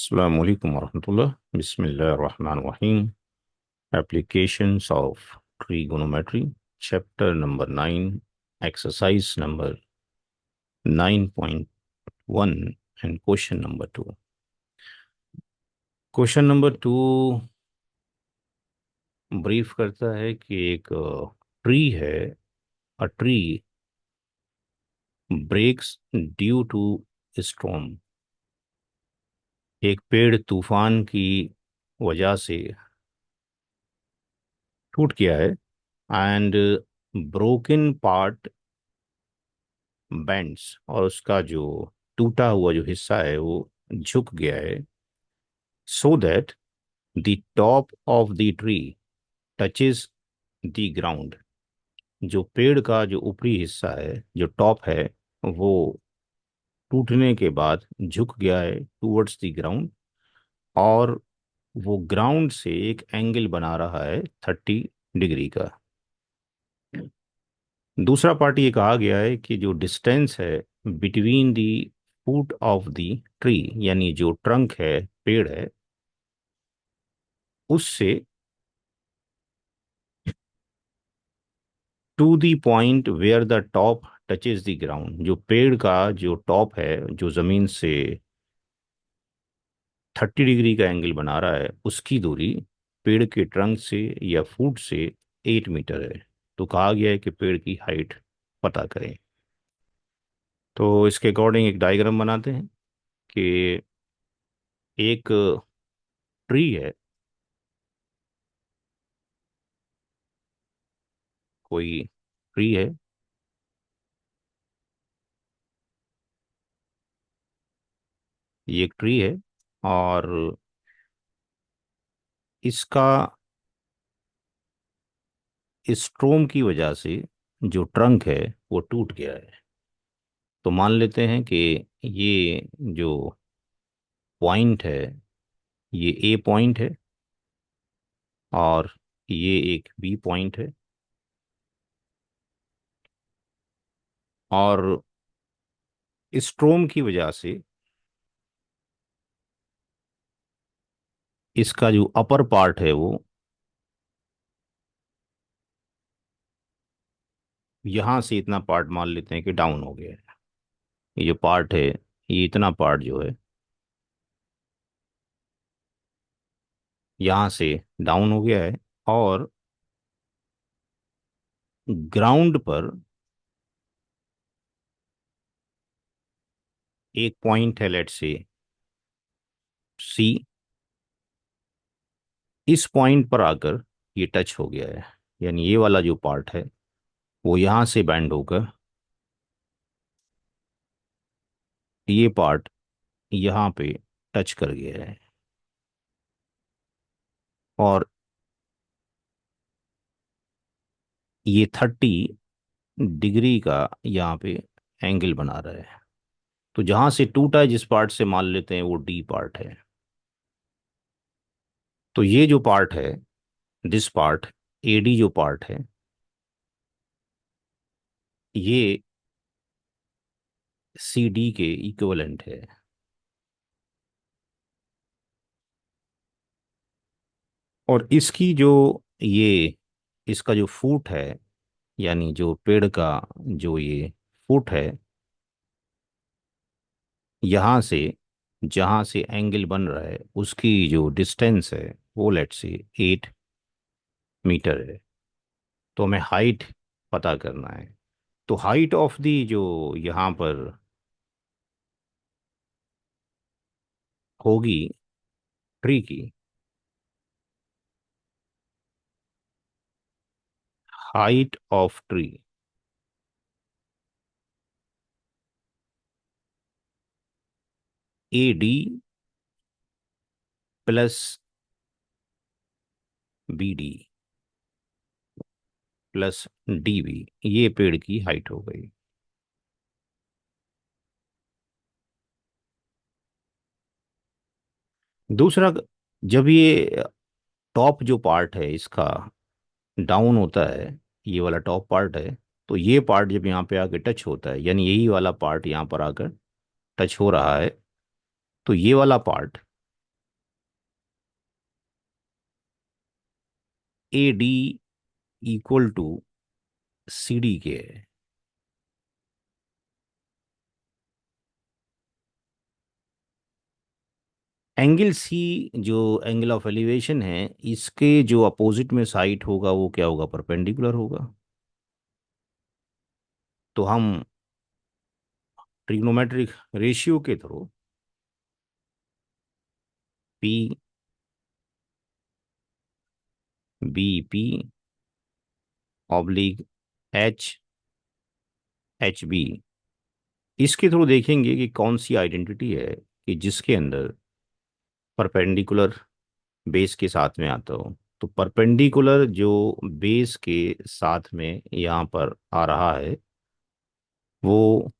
Assalamu alaikum warahmatullah. Bismillah ar-Rahman ar-Rahim. Applications of trigonometry. Chapter number 9. Exercise number 9.1 and question number 2. Question number 2 brief करता है कि एक tree है. A tree breaks due to storm. एक पेड़ तूफान की वजह से टूट गया है. एंड ब्रोकन पार्ट बेंड्स, और उसका जो टूटा हुआ जो हिस्सा है वो झुक गया है. So that the top of the tree touches the ground. जो पेड़ का जो ऊपरी हिस्सा है, जो टॉप है, वो टूटने के बाद झुक गया है टूवर्ड्स द ग्राउंड. और वो ग्राउंड से एक एंगल बना रहा है 30 डिग्री का. दूसरा पार्ट ये कहा गया है कि जो डिस्टेंस है between the foot of the tree, यानी जो ट्रंक है, पेड़ है, उससे to the point where the top touches the ground. जो पेड़ का जो टॉप है, जो जमीन से 30 डिग्री का एंगल बना रहा है, उसकी दूरी पेड़ के ट्रंक से या फूट से 8 मीटर है. तो कहा गया है कि पेड़ की हाइट पता करें. तो इसके अकॉर्डिंग एक डायग्राम बनाते हैं कि एक ट्री है. कोई ट्री है. ये एक ट्री है, और इसका स्ट्रोम की वजह से जो ट्रंक है वो टूट गया है. तो मान लेते हैं कि ये जो पॉइंट है, ये ए पॉइंट है, और ये एक बी पॉइंट है. और स्ट्रोम की वजह से इसका जो अपर पार्ट है वो यहाँ से इतना पार्ट मान लेते हैं कि डाउन हो गया है. ये जो पार्ट है, ये इतना पार्ट जो है यहाँ से डाउन हो गया है. और ग्राउंड पर एक पॉइंट है, लेट से सी. इस पॉइंट पर आकर ये टच हो गया है, यानी ये वाला जो पार्ट है वो यहाँ से बैंड होकर ये पार्ट यहाँ पे टच कर गया है. और ये 30 डिग्री का यहाँ पे एंगल बना रहा है. तो जहाँ से टूटा है, जिस पार्ट से, मान लेते हैं वो डी पार्ट है. तो ये जो पार्ट है, दिस पार्ट, एडी जो पार्ट है, ये सी डी के इक्विवेलेंट है. और इसकी जो ये इसका जो फूट है, यानी जो पेड़ का जो ये फुट है, यहाँ से जहाँ से एंगल बन रहा है उसकी जो डिस्टेंस है वो लेट से 8 मीटर है. तो हमें हाइट पता करना है. तो हाइट ऑफ दी जो यहाँ पर होगी ट्री की, height of tree A D plus B D plus D B, ये पेड़ की हाइट हो गई. दूसरा, जब ये टॉप जो पार्ट है इसका डाउन होता है, ये वाला टॉप पार्ट है, तो ये पार्ट जब यहाँ पे आके टच होता है, यानी यही वाला पार्ट यहाँ पर आकर टच हो रहा है, तो ये वाला part A D equal to C D के है। एंगल सी जो एंगल ऑफ एलिवेशन है, इसके जो अपोजिट में साइड होगा वो क्या होगा, परपेंडिकुलर होगा। तो हम ट्रिग्नोमेट्रिक रेशियो के through P B P oblique H H B, इसके थ्रू देखेंगे कि कौन सी आइडेंटिटी है कि जिसके अंदर परपेंडिकुलर बेस के साथ में आता हो। तो परपेंडिकुलर जो बेस के साथ में यहाँ पर आ रहा है, वो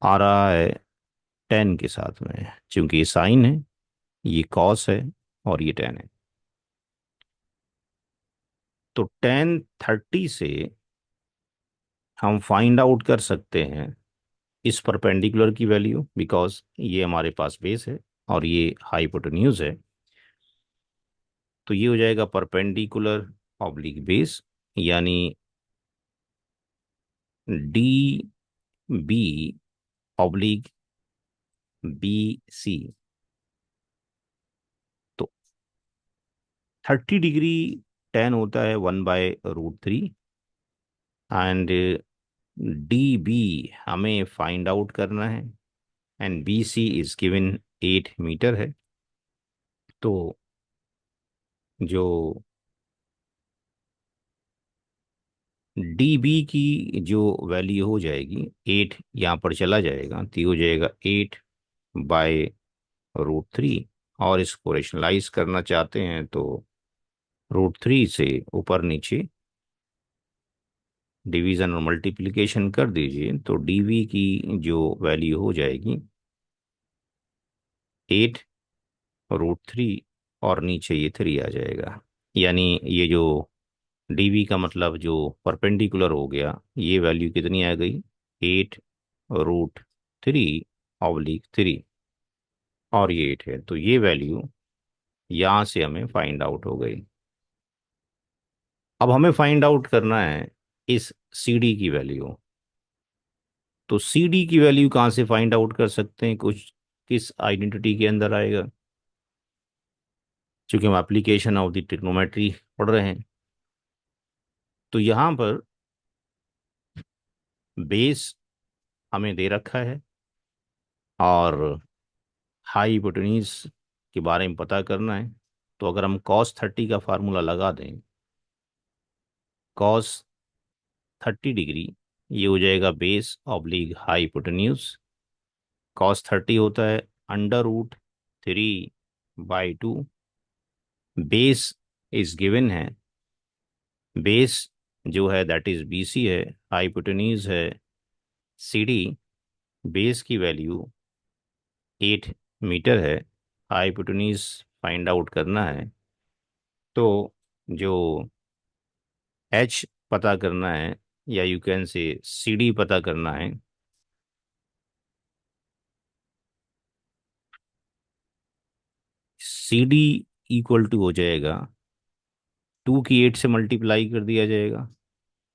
आ रहा है टेन के साथ में, क्योंकि ये साइन है, ये कॉस है, और ये टेन है। तो टेन थर्टी से हम फाइंड आउट कर सकते हैं इस परपेंडिकुलर की वैल्यू, बिकॉज ये हमारे पास बेस है और ये हाइपोटेन्यूज है। तो ये हो जाएगा परपेंडिकुलर ऑब्लिक बेस, यानी D B oblique B C. तो 30 डिग्री टेन होता है 1/√3, एंड डी बी हमें फाइंड आउट करना है, and B C is given 8 metre है। तो जो डी बी की जो वैल्यू हो जाएगी, 8 यहाँ पर चला जाएगा तो ये हो जाएगा 8/√3। और इसको रेशनलाइज करना चाहते हैं तो √3 से ऊपर नीचे डिवीजन और मल्टीप्लिकेशन कर दीजिए, तो डीवी की जो वैल्यू हो जाएगी 8√3, और नीचे ये 3 आ जाएगा। यानी ये जो डीवी का मतलब जो परपेंडिकुलर हो गया, ये वैल्यू कितनी आ गई, 8√3/3, और ये 8 है, तो ये वैल्यू यहाँ से हमें फाइंड आउट हो गई। अब हमें फाइंड आउट करना है इस सी डी की वैल्यू। तो सी डी की वैल्यू कहाँ से फाइंड आउट कर सकते हैं, कुछ किस आइडेंटिटी के अंदर आएगा, क्योंकि हम एप्लीकेशन ऑफ द ट्रिग्नोमेट्री पढ़ रहे हैं। तो यहाँ पर बेस हमें दे रखा है, और हाइपोटेन्यूज के बारे में पता करना है। तो अगर हम cos 30 का फार्मूला लगा दें, cos 30 डिग्री, ये हो जाएगा बेस ऑब्लिक हाइपोटेन्यूज। cos 30 होता है √3/2। बेस इज गिवन है, बेस जो है दैट इज बी सी है, हाइपोटेन्यूज है सी डी। बेस की वैल्यू 8 मीटर है, हाइपोटेन्यूज फाइंड आउट करना है। तो जो एच पता करना है, या you can say C D पता करना है। सी डी इक्वल टू हो जाएगा, 2 की 8 से मल्टीप्लाई कर दिया जाएगा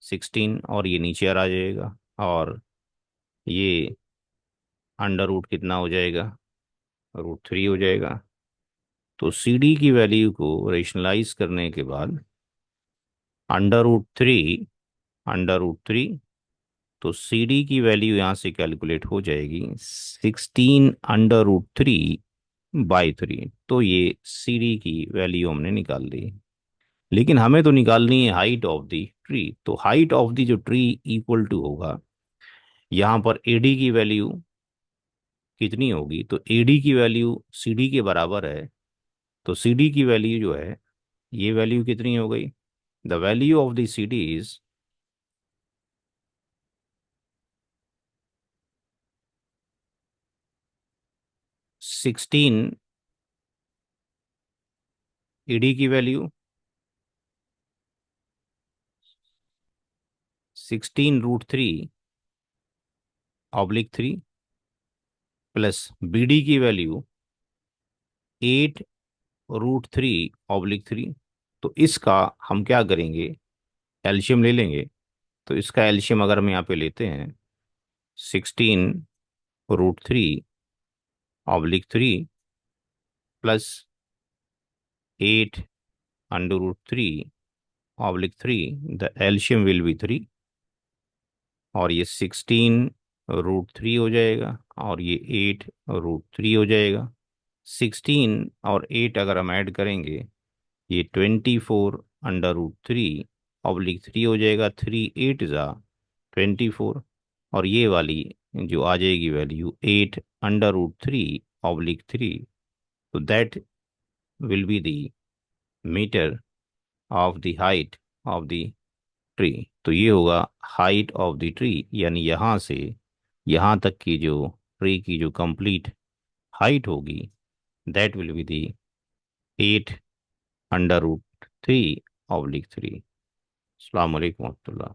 16, और ये नीचे आ जाएगा, और ये अंडर रूट कितना हो जाएगा, √3 हो जाएगा। तो सी डी की वैल्यू को रेशनलाइज करने के बाद अंडर रूट थ्री, तो सी डी की वैल्यू यहाँ से कैलकुलेट हो जाएगी 16 √3/3। तो ये सी डी की वैल्यू हमने निकाल ली। लेकिन हमें तो निकालनी है हाइट ऑफ द ट्री। तो हाइट ऑफ द जो ट्री इक्वल टू होगा, यहाँ पर एडी की वैल्यू कितनी होगी, तो एडी की वैल्यू सीडी के बराबर है। तो सीडी की वैल्यू जो है, ये वैल्यू कितनी हो गई, the value of the CD is 16, AD की वैल्यू 16√3/3, प्लस बीडी की वैल्यू √3/3। तो इसका हम क्या करेंगे, एल्शियम ले लेंगे। तो इसका एल्शियम अगर हम यहाँ पे लेते हैं, 16√3/3 प्लस 8√3/3, द एल्शियम विल बी 3। और ये 16√3 हो जाएगा, और ये 8√3 हो जाएगा। 16 और 8 अगर हम ऐड करेंगे, ये 24√3/3 हो जाएगा। 3 8 ज़ा 24। और ये वाली जो आ जाएगी वैल्यू 8√3/3, तो that will be the metre of the height of the tree. तो ये होगा हाइट ऑफ द ट्री, यानी यहाँ से यहाँ तक की जो ट्री की जो कंप्लीट हाइट होगी, दैट विल बी दी 8√3/3। अस्सलाम वालेकुम रहमतुल्लाह।